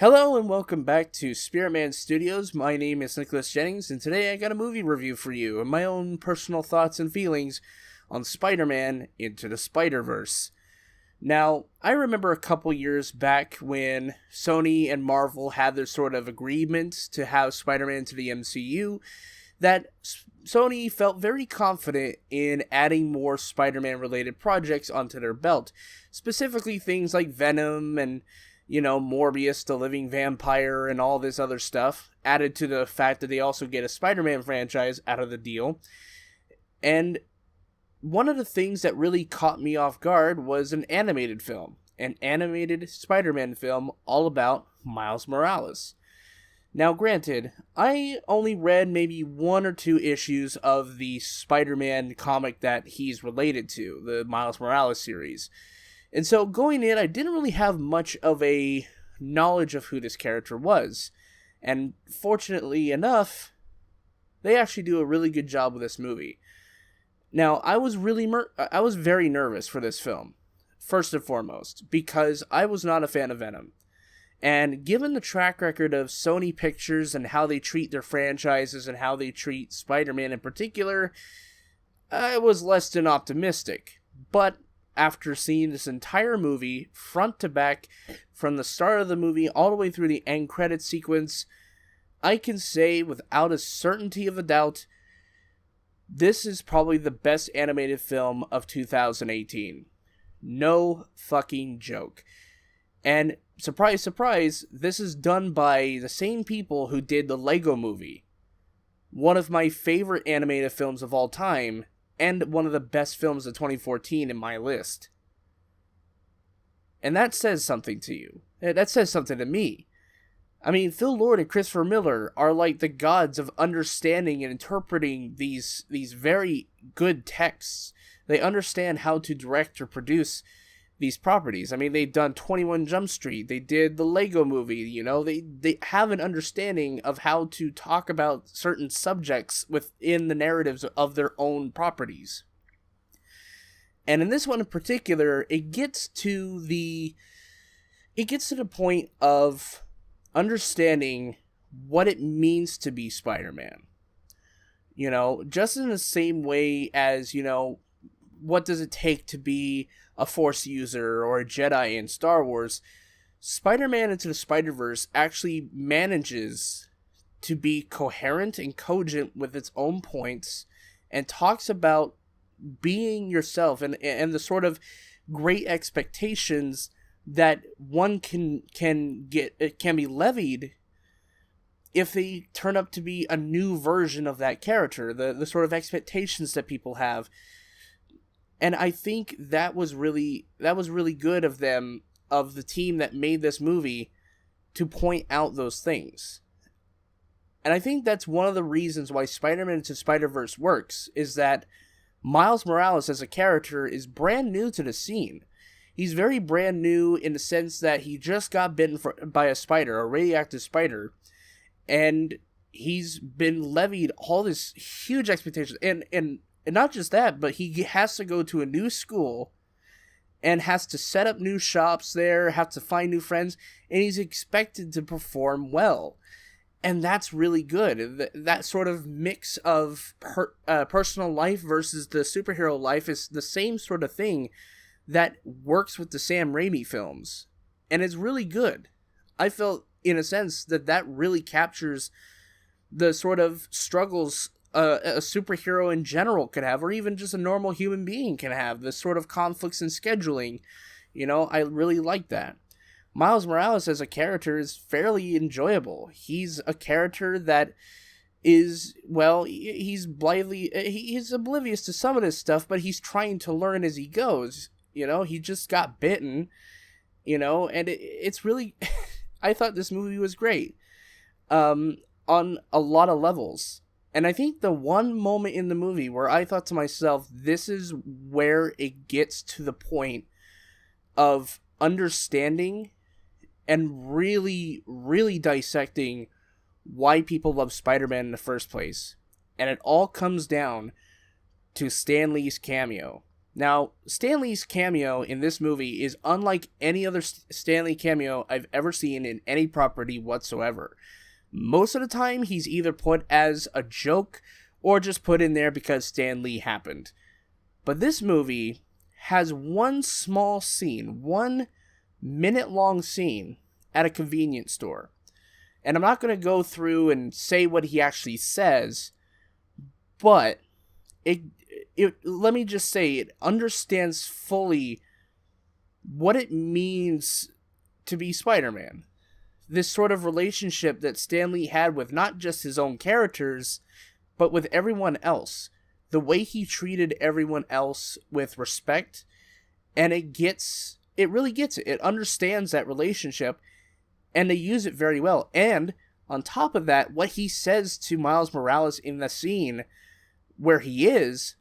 Hello and welcome back to Spiderman Studios. My name is Nicholas Jennings, and today I got a movie review for you and my own personal thoughts and feelings on Spider-Man Into the Spider-Verse. Now, I remember a couple years back when Sony and Marvel had their sort of agreement to have Spider-Man into the MCU, that Sony felt very confident in adding more Spider-Man related projects onto their belt, specifically things like Venom and Morbius, the living vampire, and all this other stuff, added to the fact that they also get a Spider-Man franchise out of the deal. And one of the things that really caught me off guard was an animated Spider-Man film all about Miles Morales. Now, granted, I only read maybe one or two issues of the Spider-Man comic that he's related to, the Miles Morales series. And so going in, I didn't really have much of a knowledge of who this character was. And fortunately enough, they actually do a really good job with this movie. Now, I was very nervous for this film, first and foremost, because I was not a fan of Venom. And given the track record of Sony Pictures and how they treat their franchises and how they treat Spider-Man in particular, I was less than optimistic. But after seeing this entire movie, front to back, from the start of the movie all the way through the end credit sequence, I can say without a certainty of a doubt, this is probably the best animated film of 2018. No fucking joke. And surprise, surprise, this is done by the same people who did the Lego Movie. One of my favorite animated films of all time, and one of the best films of 2014 in my list. And that says something to you. That says something to me. I mean, Phil Lord and Christopher Miller are like the gods of understanding and interpreting these very good texts. They understand how to direct or produce these properties. I mean, they've done 21 Jump Street. They did the Lego Movie, They have an understanding of how to talk about certain subjects within the narratives of their own properties. And in this one in particular, it gets to the point of understanding what it means to be Spider-Man. Just in the same way as, what does it take to be a Force user or a Jedi in Star Wars, Spider-Man Into the Spider-Verse actually manages to be coherent and cogent with its own points and talks about being yourself and the sort of great expectations that one can be levied if they turn up to be a new version of that character, the sort of expectations that people have. And I think that was really good of them, of the team that made this movie, to point out those things. And I think that's one of the reasons why Spider-Man Into Spider-Verse works, is that Miles Morales as a character is brand new to the scene. He's very brand new in the sense that he just got bitten by a spider, a radioactive spider, and he's been levied all this huge expectations. And not just that, but he has to go to a new school and has to set up new shops there, have to find new friends, and he's expected to perform well. And that's really good. That sort of mix of personal life versus the superhero life is the same sort of thing that works with the Sam Raimi films. And it's really good. I felt, in a sense, that really captures the sort of struggles a superhero in general could have, or even just a normal human being can have, this sort of conflicts in scheduling. I really like that. Miles Morales as a character is fairly enjoyable. He's a character that is, he's oblivious to some of this stuff, but he's trying to learn as he goes. He just got bitten, and it's really, I thought this movie was great, on a lot of levels. And I think the one moment in the movie where I thought to myself, this is where it gets to the point of understanding and really, really dissecting why people love Spider-Man in the first place. And it all comes down to Stan Lee's cameo. Now, Stan Lee's cameo in this movie is unlike any other Stan Lee cameo I've ever seen in any property whatsoever. Most of the time, he's either put as a joke or just put in there because Stan Lee happened. But this movie has one small scene, 1 minute-long scene at a convenience store. And I'm not going to go through and say what he actually says, but let me just say, it understands fully what it means to be Spider-Man. This sort of relationship that Stan Lee had with not just his own characters, but with everyone else. The way he treated everyone else with respect, and it really gets it. It understands that relationship, and they use it very well. And on top of that, what he says to Miles Morales in the scene where he is,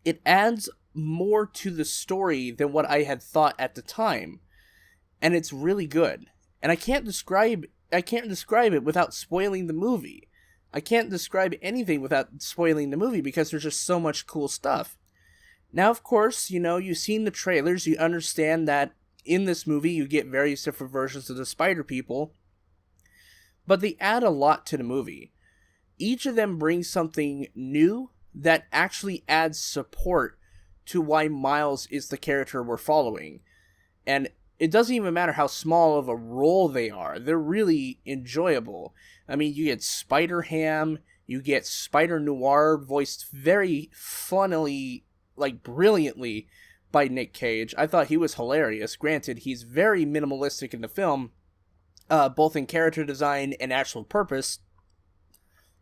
it adds more to the story than what I had thought at the time. And it's really good. And I can't describe it without spoiling the movie. I can't describe anything without spoiling the movie because there's just so much cool stuff. Now, of course, you've seen the trailers, you understand that in this movie you get various different versions of the Spider People, but they add a lot to the movie. Each of them brings something new that actually adds support to why Miles is the character we're following. And it doesn't even matter how small of a role they are. They're really enjoyable. I mean, you get Spider-Ham, you get Spider-Noir, voiced very funnily, brilliantly by Nick Cage. I thought he was hilarious. Granted, he's very minimalistic in the film, both in character design and actual purpose,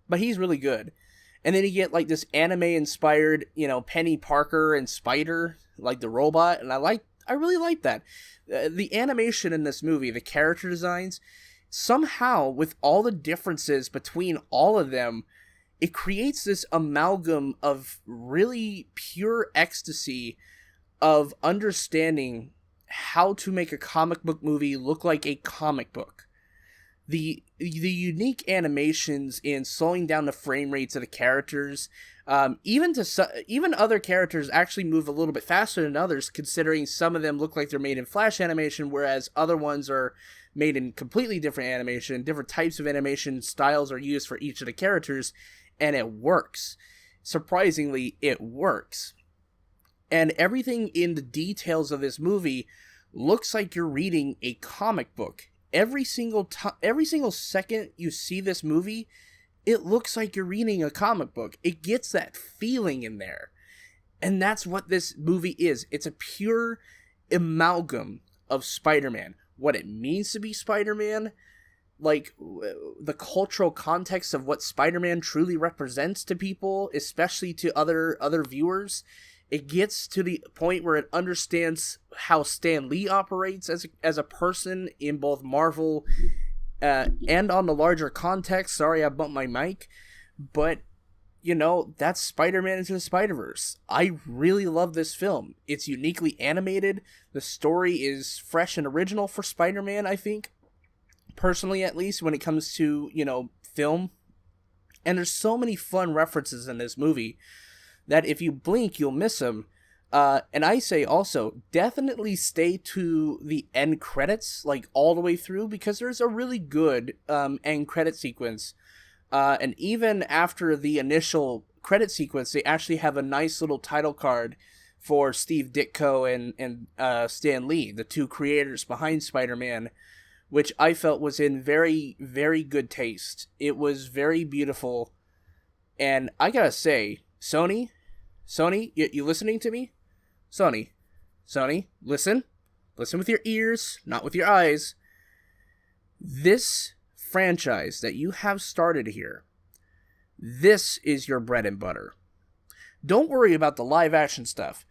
but he's really good. And then you get, this anime-inspired, Penny Parker and Spider, the robot, and I really like that. The animation in this movie, the character designs, somehow, with all the differences between all of them, it creates this amalgam of really pure ecstasy of understanding how to make a comic book movie look like a comic book. The unique animations in slowing down the frame rates of the characters, even other characters actually move a little bit faster than others, considering some of them look like they're made in flash animation, whereas other ones are made in completely different animation. Different types of animation styles are used for each of the characters, and it works. Surprisingly, it works. And everything in the details of this movie looks like you're reading a comic book. Every single second you see this movie, it looks like you're reading a comic book. It gets that feeling in there. And that's what this movie is. It's a pure amalgam of Spider-Man. What it means to be Spider-Man, the cultural context of what Spider-Man truly represents to people, especially to other viewers. It gets to the point where it understands how Stan Lee operates as a person in both Marvel and on the larger context. Sorry, I bumped my mic. But, that's Spider-Man Into the Spider-Verse. I really love this film. It's uniquely animated. The story is fresh and original for Spider-Man, I think. Personally, at least, when it comes to, film. And there's so many fun references in this movie that if you blink, you'll miss them. And I say also, definitely stay to the end credits, all the way through, because there's a really good end credit sequence. And even after the initial credit sequence, they actually have a nice little title card for Steve Ditko and Stan Lee, the two creators behind Spider-Man, which I felt was in very, very good taste. It was very beautiful. And I gotta say, Sony, you listening to me? Sony, listen with your ears, not with your eyes. This franchise that you have started here, this is your bread and butter. Don't worry about the live action stuff.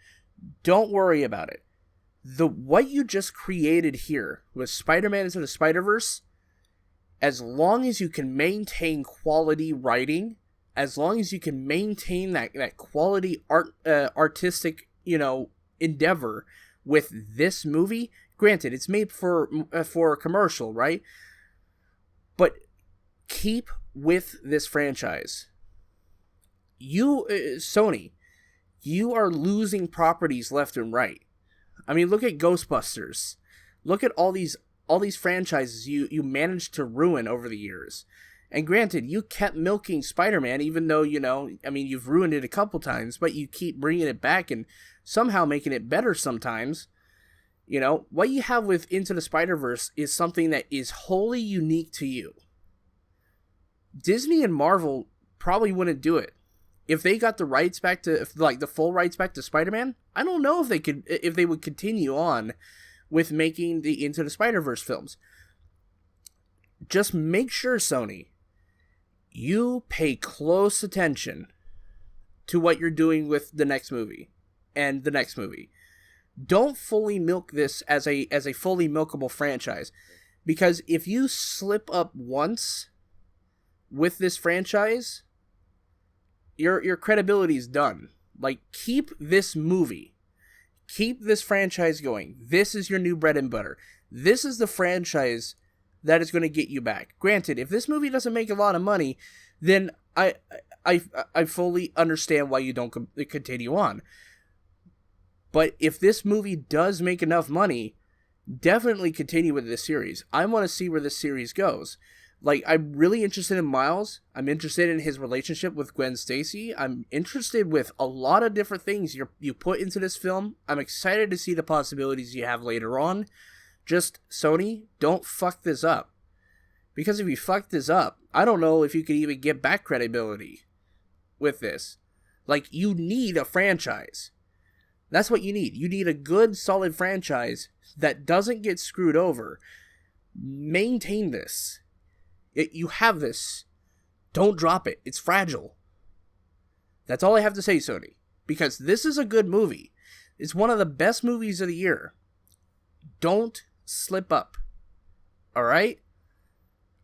Don't worry about it. What you just created here with Spider-Man Into the Spider-Verse, as long as you can maintain quality writing, as long as you can maintain that quality artistic, endeavor with this movie, granted, it's made for a commercial, right? But keep with this franchise. Sony, you are losing properties left and right. I mean, look at Ghostbusters. Look at all these franchises you managed to ruin over the years. And granted, you kept milking Spider-Man, even though, you've ruined it a couple times, but you keep bringing it back and somehow making it better sometimes. What you have with Into the Spider-Verse is something that is wholly unique to you. Disney and Marvel probably wouldn't do it. If they got the rights back to, the full rights back to Spider-Man, I don't know if they would continue on with making the Into the Spider-Verse films. Just make sure, Sony, you pay close attention to what you're doing with the next movie and the next movie. Don't fully milk this as a fully milkable franchise, because if you slip up once with this franchise, your credibility is done. Keep this franchise going. This is your new bread and butter. This is the franchise that is going to get you back. Granted, if this movie doesn't make a lot of money, then I fully understand why you don't continue on. But if this movie does make enough money, definitely continue with this series. I want to see where this series goes. I'm really interested in Miles. I'm interested in his relationship with Gwen Stacy. I'm interested with a lot of different things you put into this film. I'm excited to see the possibilities you have later on. Just, Sony, don't fuck this up. Because if you fuck this up, I don't know if you could even get back credibility with this. You need a franchise. That's what you need. You need a good, solid franchise that doesn't get screwed over. Maintain this. You have this. Don't drop it. It's fragile. That's all I have to say, Sony. Because this is a good movie. It's one of the best movies of the year. Don't slip up. Alright?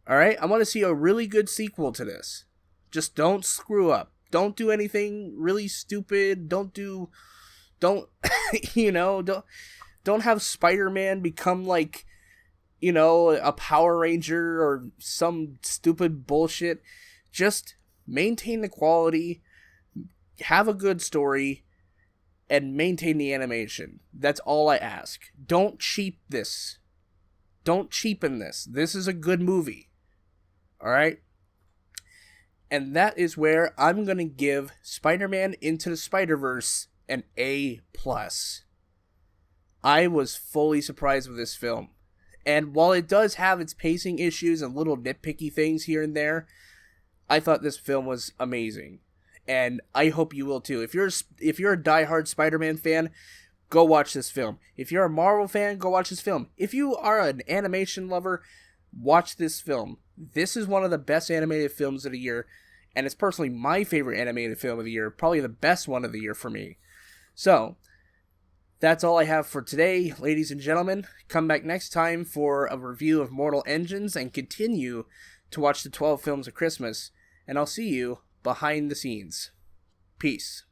Alright? I want to see a really good sequel to this. Just don't screw up. Don't do anything really stupid. Don't have Spider-Man become a Power Ranger or some stupid bullshit. Just maintain the quality, have a good story, and maintain the animation. That's all I ask. Don't cheap this. Don't cheapen this. This is a good movie. Alright? And that is where I'm going to give Spider-Man Into the Spider-Verse an A+. I was fully surprised with this film. And while it does have its pacing issues and little nitpicky things here and there, I thought this film was amazing. And I hope you will too. If you're a diehard Spider-Man fan, go watch this film. If you're a Marvel fan, go watch this film. If you are an animation lover, watch this film. This is one of the best animated films of the year, and it's personally my favorite animated film of the year, probably the best one of the year for me. So, that's all I have for today, ladies and gentlemen. Come back next time for a review of Mortal Engines and continue to watch the 12 films of Christmas, and I'll see you behind the scenes. Peace.